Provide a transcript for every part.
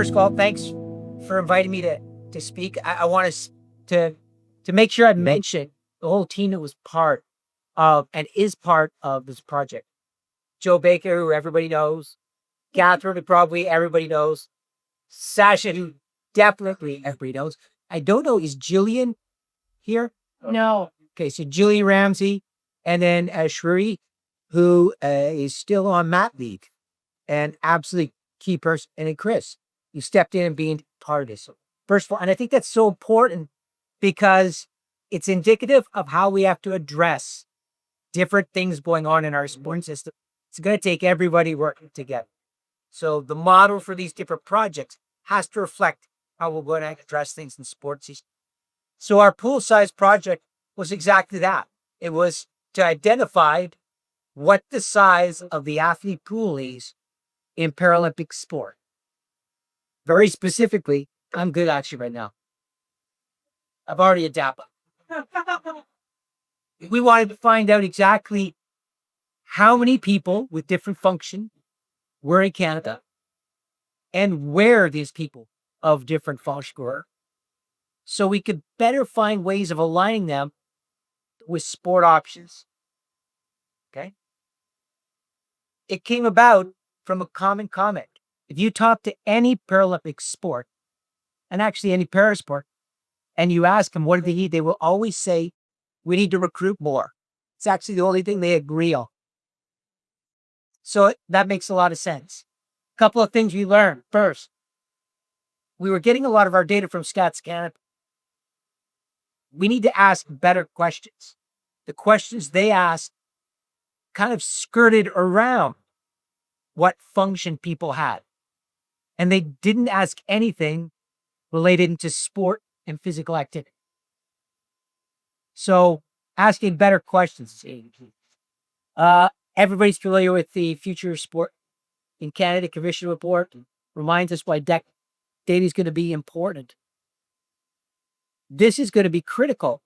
first of all, thanks for inviting me to speak. I want us to make sure I mention the whole team that was part of and is part of this project. Joe Baker, who everybody knows, Catherine, who probably everybody knows, Sasha, who definitely everybody knows. I don't know, is Gillian here? No. Okay, so Gillian Ramsay, and then Shruti, who is still on mat leave, and absolutely key person. And then Chris, you stepped in and being part of this. So first of all, and I think that's so important because it's indicative of how we have to address different things going on in our sport system. It's going to take everybody working together. So the model for these different projects has to reflect how we're going to address things in sports. So our pool size project was exactly that. It was to identify what the size of the athlete pool is in Paralympic sport. Very specifically, I'm good actually right now. I've already adapted. We wanted to find out exactly how many people with different function were in Canada and where these people of different function were, so we could better find ways of aligning them with sport options. Okay. It came about from a common comment. If you talk to any Paralympic sport, and actually any parasport, and you ask them what do they need, they will always say, we need to recruit more. It's actually the only thing they agree on. So that makes a lot of sense. A couple of things we learned. First, we were getting a lot of our data from Stats Canada. We need to ask better questions. The questions they asked kind of skirted around what function people had. And they didn't ask anything related to sport and physical activity. So asking better questions. Everybody's familiar with the Future of Sport in Canada Commission report. Reminds us why data is going to be important. This is going to be critical.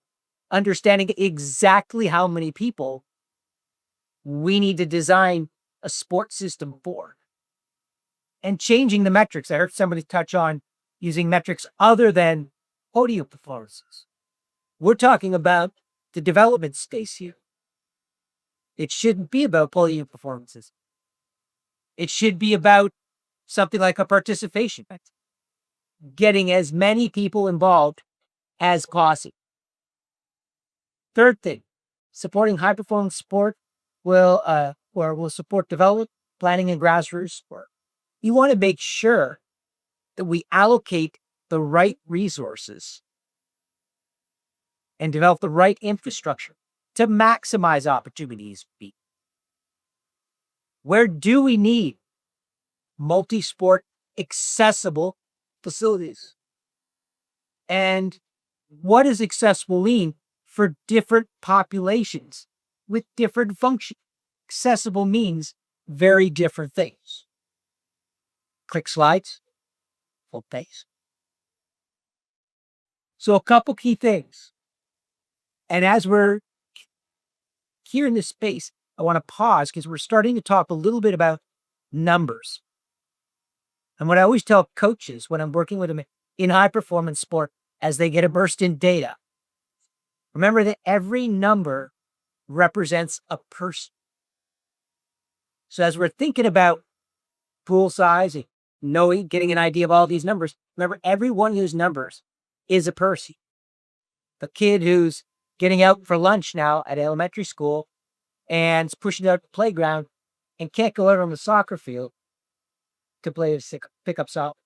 Understanding exactly how many people we need to design a sport system for. And changing the metrics. I heard somebody touch on using metrics other than podium performances. We're talking about the development space here. It shouldn't be about podium performances. It should be about something like a participation. Getting as many people involved as possible. Third thing, supporting high performance sport will support development, planning, and grassroots sport. You want to make sure that we allocate the right resources and develop the right infrastructure to maximize opportunities. Where do we need multi-sport accessible facilities? And what does accessible mean for different populations with different functions? Accessible means very different things. Click slides, full page. So a couple key things. And as we're here in this space, I want to pause because we're starting to talk a little bit about numbers. And what I always tell coaches when I'm working with them in high performance sport, as they get immersed in data, remember that every number represents a person. So as we're thinking about pool size and knowing, getting an idea of all these numbers, remember every one of those numbers is a person. The kid who's getting out for lunch now at elementary school and is pushing out the playground and can't go out on the soccer field to play pickup soccer.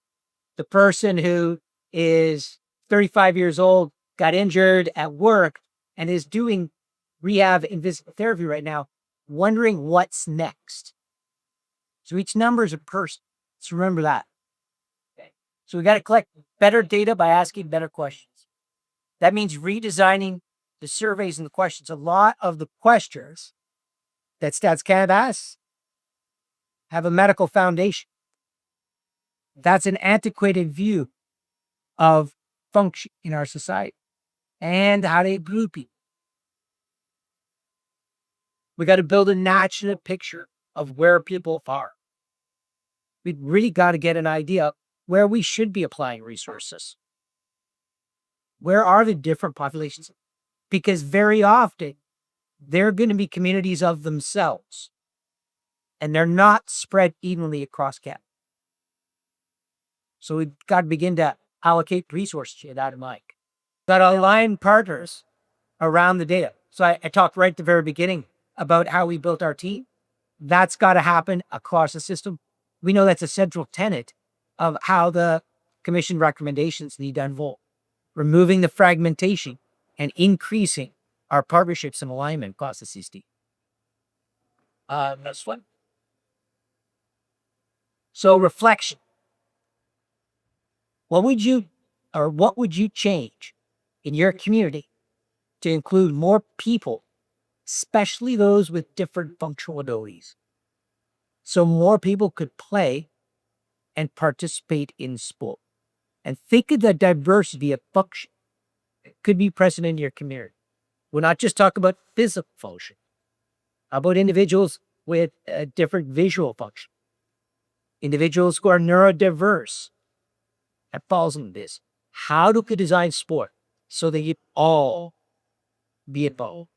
The person who is 35 years old, got injured at work, and is doing rehab and physical therapy right now, wondering what's next. So each number is a person. So remember that. Okay. So we got to collect better data by asking better questions. That means redesigning the surveys and the questions. A lot of the questions that Stats Canada asks have a medical foundation. That's an antiquated view of function in our society and how they group people. We got to build a national picture of where people are. We really got to get an idea where we should be applying resources. Where are the different populations? Because very often they're going to be communities of themselves, and they're not spread evenly across Canada. So we've got to begin to allocate resources to that in mind. Got to align partners around the data. So I talked right at the very beginning about how we built our team. That's got to happen across the system. We know that's a central tenet of how the commission recommendations need to unfold. Removing the fragmentation and increasing our partnerships and alignment across the CSD. Next one. So reflection. What would you change in your community to include more people, especially those with different functional abilities, so more people could play and participate in sport? And think of the diversity of function that could be present in your community. We're not just talking about physical function. How about individuals with a different visual function? Individuals who are neurodiverse. That falls into this. How do we design sport so that you all be involved?